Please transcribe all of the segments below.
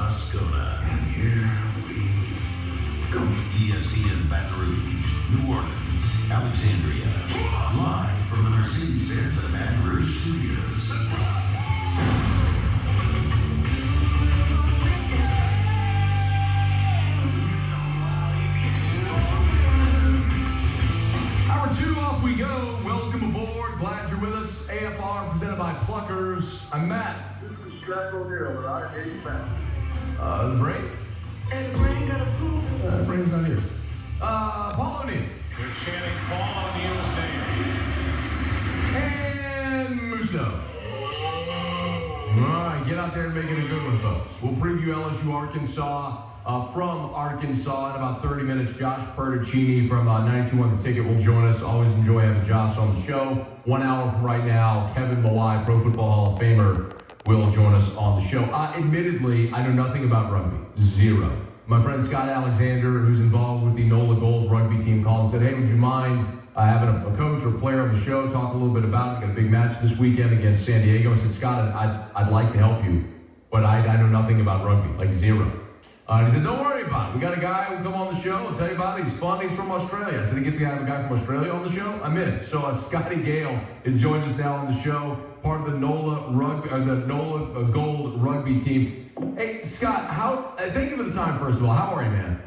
Moscona. And here we go. ESPN Baton Rouge, New Orleans, Alexandria. Live from the Mercedes-Benz at Baton Rouge Studios. Hour 2, off we go. Welcome aboard. Glad you're with us. AFR presented by Pluckers. I'm Matt. This is stressful deal, but I hate that. The break? And the brain got approved. Brain's not here. Paul O'Neill. They're chanting Paul O'Neill's name. And Musso. All right, get out there and make it a good one, folks. We'll preview LSU Arkansas from Arkansas in about 30 minutes. Josh Perticini from 92.1 The Ticket will join us. Always enjoy having Josh on the show. 1 hour from right now, Kevin Mawai, Pro Football Hall of Famer, will join us on the show. Admittedly, I know nothing about rugby. Zero. My friend Scott Alexander, who's involved with the NOLA Gold rugby team, called and said, hey, would you mind having a coach or player on the show talk a little bit about it? Got a big match this weekend against San Diego. I said, Scott, I'd like to help you, but I know nothing about rugby, like zero. He said, don't worry about it. We got a guy who will come on the show. I'll tell you about it. He's fun. He's from Australia. I said, get the guy from Australia on the show? I'm in. So Scotty Gale joins us now on the show, part of the NOLA Gold rugby team. Hey, Scott, thank you for the time, first of all. How are you, man?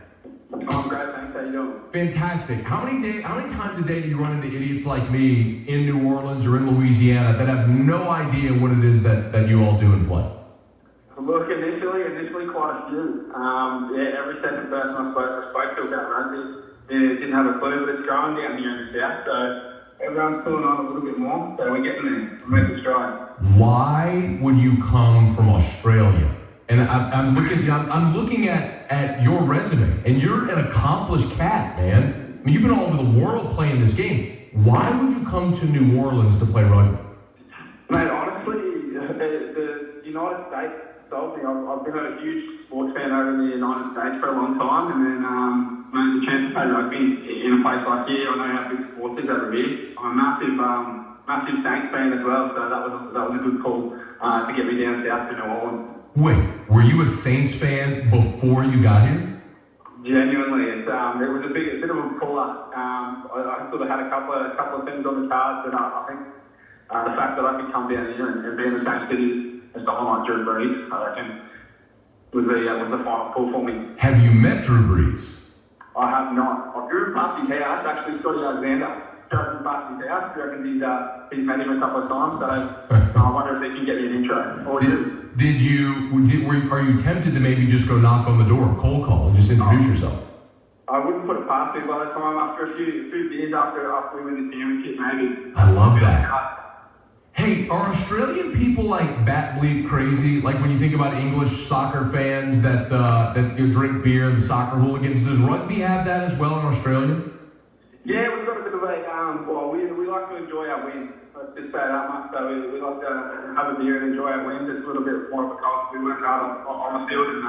I'm great, thanks. How you doing? Fantastic. How many times a day do you run into idiots like me in New Orleans or in Louisiana that have no idea what it is that you all do and play? Look, initially quite a few. Every second person I spoke to about rugby didn't have a clue, but it's growing down here in the south, so everyone's pulling on a little bit more, so we're getting there. We're making strides. Why would you come from Australia? And I'm looking at your resume, and you're an accomplished cat, man. I mean, you've been all over the world playing this game. Why would you come to New Orleans to play rugby? Mate, honestly, the United States sold me. I've been a huge sports fan over the United States for a long time, and then the chance to play rugby in a place like here, I know how big sports is over here. I'm a massive Saints fan as well, so that was a good call to get me down south to New Orleans. Wait, were you a Saints fan before you got here? Genuinely, it was a bit of a puller. I sort of had a couple of things on the cards, and I think the fact that I could come down here and be in the same city as someone like Drew Brees, I reckon, was the final pull for me. Have you met Drew Brees? I have not. I've driven past his house, actually, Scotty Alexander. Drove past his house. I reckon he's met him a couple of times, so I wonder if he can get me an intro. Or are you tempted to maybe just go knock on the door, cold call, and just introduce yourself? I wouldn't put it past me by the time after a few beers after we win the championship, maybe. I love that. Hey, are Australian people like bat bleep crazy? Like when you think about English soccer fans that you drink beer and the soccer hooligans, does rugby have that as well in Australia? Yeah, we've got a bit of a, we like to enjoy our wins. Let's just say that much. So we like to have a beer and enjoy our wins. It's a little bit more of a culture. We work hard on the field and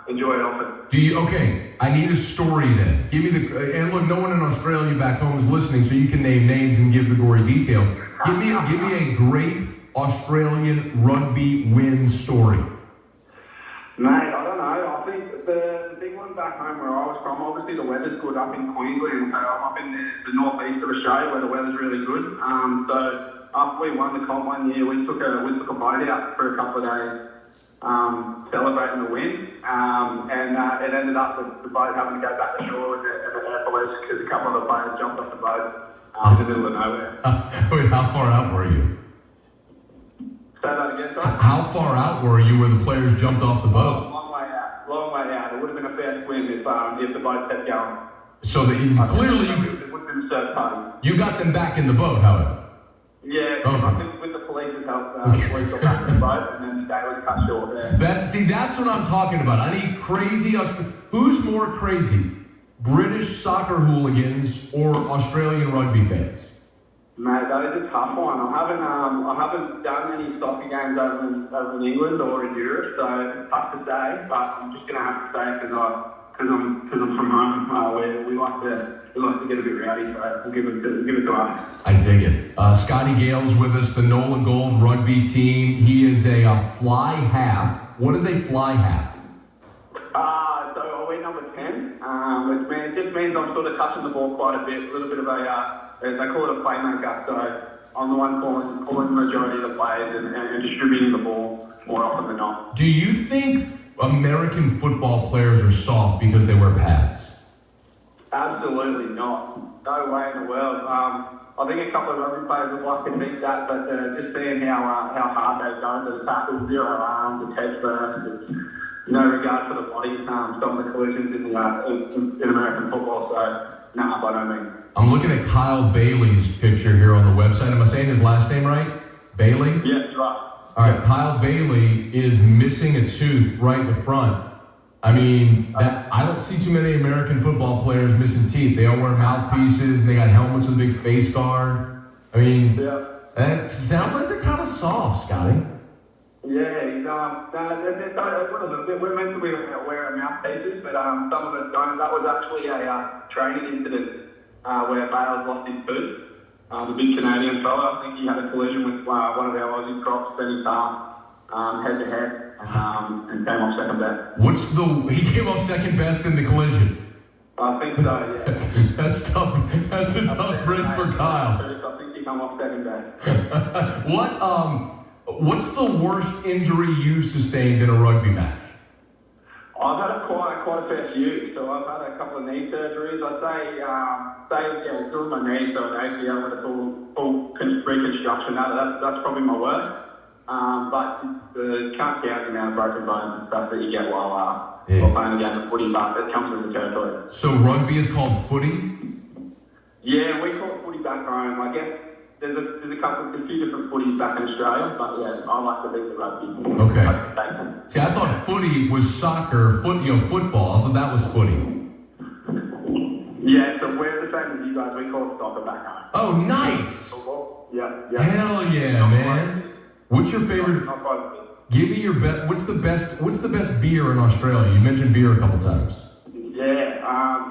enjoy it often. Okay, I need a story then. Give me and look, no one in Australia back home is listening, so you can name names and give the gory details. Give me a great Australian rugby win story. Mate, I don't know. I think the big one back home where I was from, obviously the weather's good up in Queensland. So I'm up in the northeast of Australia where the weather's really good. So after we won the comp one year, we took a boat out for a couple of days celebrating the win. And it ended up with the boat having to go back to shore with the air police because a couple of the players jumped off the boat in the middle of nowhere. Wait, how far out were you? Say that again, sorry? How far out were you where the players jumped off the boat? Long way out. It would have been a fair swim if the boat kept going. So clearly it would have been a third party. You got them back in the boat, however. Yeah, okay. I think with the police's help, the police got back in the boat and then the day was cut short there. That's what I'm talking about. I need crazy who's more crazy? British soccer hooligans or Australian rugby fans? Mate, that is a tough one. I haven't done any soccer games over in England or in Europe, so it's tough to say. But I'm just going to have to say because I'm from home. We like to get a bit rowdy, so we'll give it to us. I dig it. Scotty Gale's with us, the NOLA Gold rugby team. He is a fly half. What is a fly half? 10, it just means I'm sort of touching the ball quite a bit, a little bit of they call it a playmaker, so I'm the one calling the majority of the plays and distributing the ball more often than not. Do you think American football players are soft because they wear pads? Absolutely not. No way in the world. I think a couple of rugby players would like to think that, but just seeing how hard they go to the tackle, 0 arms, the head first, no regard for the body, some of the collisions in American football, so nah, by no means. I'm looking at Kyle Bailey's picture here on the website. Am I saying his last name right? Bailey? Yes, right. All right, Kyle Bailey is missing a tooth right in the front. I mean, I don't see too many American football players missing teeth. They all wear mouthpieces, and they got helmets with a big face guard. I mean, that sounds like they're kind of soft, Scotty. Yeah, we're meant to be wearing mouthpieces, but some of us don't. That was actually a training incident where Bales lost his tooth. The big Canadian fella, I think he had a collision with one of our Aussie props, Benny Tarr, head to head. And came off second best. He came off second best in the collision? I think so, yeah. That's tough. That's a tough break for Kyle. I think he came off second best. What's the worst injury you've sustained in a rugby match? I've had quite a fair few. So I've had a couple of knee surgeries. I'd say through my knee, so an ACL with a full reconstruction. That's probably my worst. But can't count the amount of broken bones and stuff that you get while playing a game of footy, but it comes with the territory. So rugby is called footy? Yeah, we call it footy back home. I guess there's a few different footies back in Australia, but yeah, I like to beat the rugby. Okay. See, I thought footy was soccer, football. I thought that was footy. Yeah, so we're the same as you guys. We call it soccer back home. Oh, nice. Yeah. Hell yeah, man. What's your favorite? Give me your best. What's the best beer in Australia? You mentioned beer a couple times. Yeah,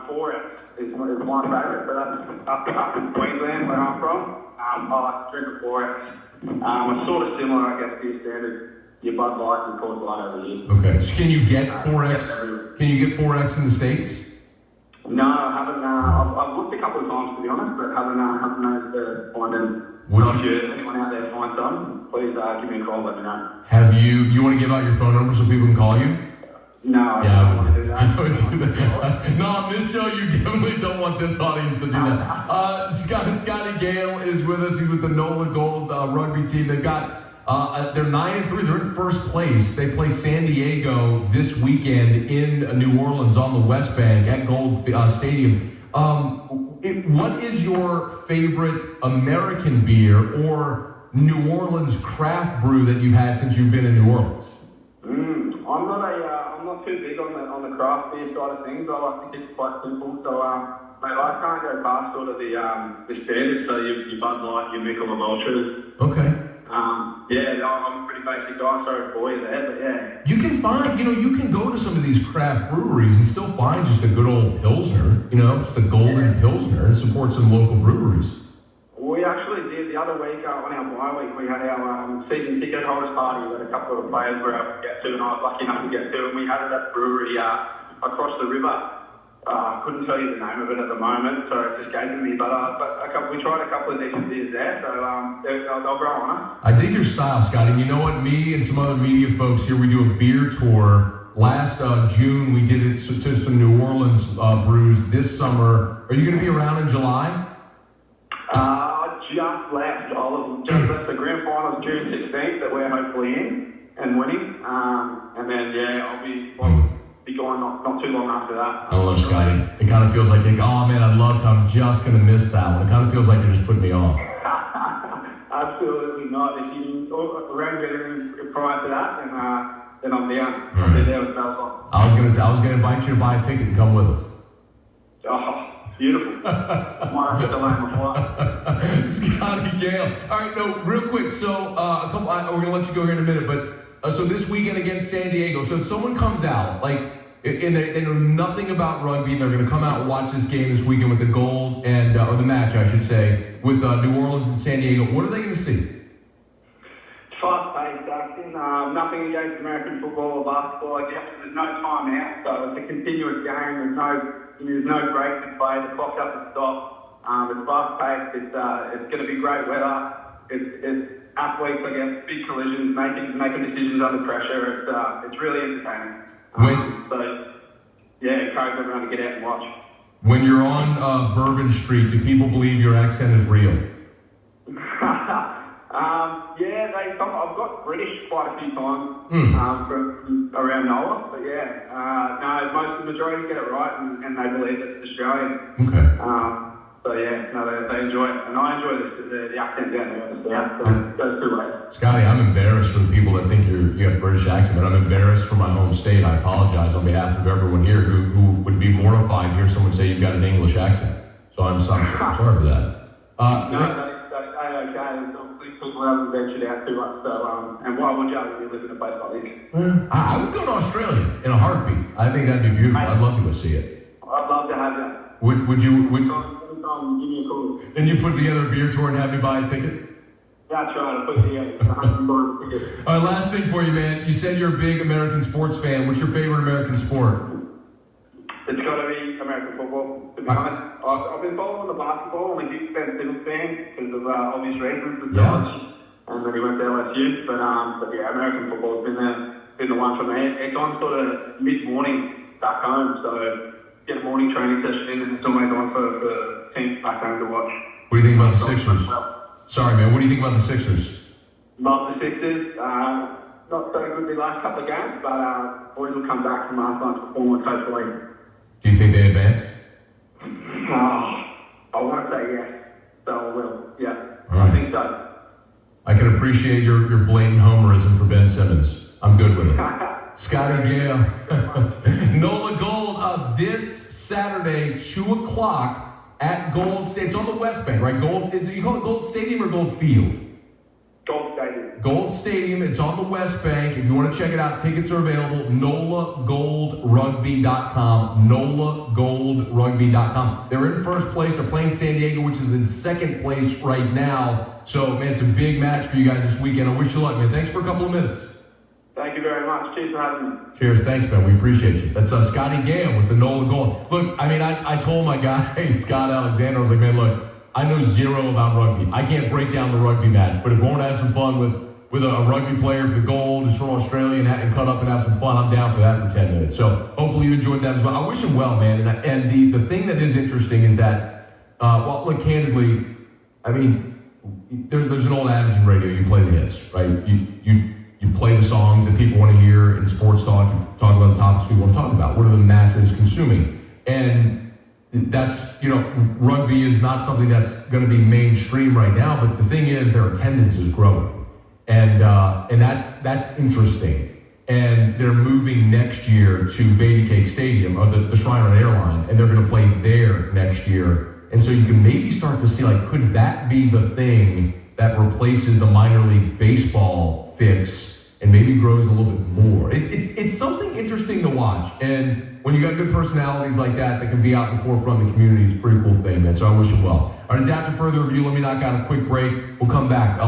4X is my favorite, but that's up in Queensland where I'm from. I like to drink a 4X. It's sort of similar, I guess, to your standard, your Bud Light and Coors Light over here. Okay, so can you get 4X? Can you get 4X in the States? No, I haven't. I've looked a couple of times, to be honest, but haven't managed to find any. If anyone out there finds some, please give me a call, let me know. You want to give out your phone number so people can call you? No, I don't want to do that. I would do that. No, on this show, you definitely don't want this audience to do that. Scotty Gale is with us. He's with the NOLA Gold rugby team. They've got, they're 9-3. They're in first place. They play San Diego this weekend in New Orleans on the West Bank at Gold Stadium. What is your favorite American beer or New Orleans craft brew that you've had since you've been in New Orleans? I'm not too big on the craft beer side of things. I like to keep it quite simple. So, mate, I can't go past sort of the standards. So your Bud Light, your Michelob Ultras. Okay. I'm a pretty basic guy. Sorry for you there, but yeah. You can find, you can go to some of these craft breweries and still find just a good old Pilsner, just a golden Pilsner, and support some local breweries. We actually did the other week on our bye week. We had our season ticket holders party that a couple of players were able to get to, and I was lucky enough to get to. And we had it at a brewery across the river. Couldn't tell you the name of it at the moment, so it's escaping me. But we tried a couple of decent beers there, so they'll grow on us. I dig your style, Scott. And you know what? Me and some other media folks here, we do a beer tour. Last June, we did it to some New Orleans brews. This summer, are you going to be around in July? Just left the grand finals June 16th that we're hopefully in and winning. And then, I'll be going not too long after that. I don't know, Scotty. It kind of feels like, oh man, I'd love to. I'm just going to miss that one. It kind of feels like you're just putting me off. Absolutely not. If you around getting prior to that, then I'm down. I'll be there with bells on. I was going to invite you to buy a ticket and come with us. Oh, beautiful. Might have to delay my flight. Scotty Gale. All right, no, real quick. So we're going to let you go here in a minute, but so this weekend against San Diego. So if someone comes out, and they know nothing about rugby, and they're going to come out and watch this game this weekend with the gold and or the match, I should say, with New Orleans and San Diego, what are they going to see? Fast-paced action. nothing against American football or basketball. I guess there's no time out, so it's a continuous game. There's no break to play. The clock doesn't stop. It's fast paced. It's going to be great weather. It's athletes, I guess, big collisions, making decisions under pressure. It's really entertaining. So yeah, encourage everyone to get out and watch. When you're on Bourbon Street, do people believe your accent is real? Yeah, I've got British quite a few times from around NOLA, but yeah, the majority get it right and they believe it's Australian. Okay. So yeah, they enjoy it, and I enjoy the accent down there. So it goes two ways. Scotty, I'm embarrassed for the people that think you have a British accent, but I'm embarrassed for my home state. I apologize on behalf of everyone here who would be mortified to hear someone say you've got an English accent. So I'm sorry for that. No, that's okay. People haven't ventured out too much, so and why would you live in a place like this? I would go to Australia in a heartbeat. I think that'd be beautiful. I'd love to go see it. I'd love to have you. Would you? Give me a call. And you put together a beer tour and have me buy a ticket? That's right. I put together a ticket. All right, last thing for you, man. You said you're a big American sports fan. What's your favorite American sport? It's got to be American football, to be honest. I've been following the basketball. I'm a big Ben Simmons fan because of obvious reasons with college, and then he went to LSU. But yeah, American football's been the one for me. It's on sort of mid-morning back home, so get a morning training session in, and it's always on for teams back home to watch. What do you think about the Sixers? Sorry, man. What do you think about the Sixers? Love the Sixers. Not so good the last couple of games, but boys will come back from last night's performance, hopefully. Do you think they advance? I want to say yes, so I will. Yeah, right. I think so. I can appreciate your blatant homerism for Ben Simmons. I'm good with it. Scotty Gale. NOLA Gold this Saturday, 2 o'clock at Gold Stadium. It's on the West Bank, right? You call it Gold Stadium or Gold Field? Gold Stadium. Gold Stadium. It's on the West Bank. If you want to check it out, tickets are available. NOLAGoldRugby.com. NOLAGoldRugby.com. They're in first place. They're playing San Diego, which is in second place right now. So, man, it's a big match for you guys this weekend. I wish you luck, man. Thanks for a couple of minutes. Thank you very much. Cheers for having me. Cheers. Thanks, man. We appreciate you. That's Scotty Gale with the NOLA Gold. Look, I mean, I told my guy, hey, Scott Alexander, I was like, man, look, I know zero about rugby. I can't break down the rugby match, but if we want to have some fun with a rugby player for the gold who's from Australia and cut up and have some fun, I'm down for that for 10 minutes. So hopefully you enjoyed that as well. I wish him well, man. And the thing that is interesting is that, well, look, candidly, I mean, there's an old adage in radio, you play the hits, right? You play the songs that people want to hear in sports talk. You talk about the topics people want to talk about. What are the masses consuming? And that's, rugby is not something that's going to be mainstream right now, but the thing is their attendance is growing. And that's interesting. And they're moving next year to Baby Cake Stadium, or the Shriner Airline, and they're going to play there next year. And so you can maybe start to see, like, could that be the thing that replaces the minor league baseball fix and maybe grows a little bit more? It's something interesting to watch. And when you got good personalities like that can be out in the forefront of the community, it's a pretty cool thing, man. So I wish you well. All right, it's after further review. Let me knock out a quick break. We'll come back.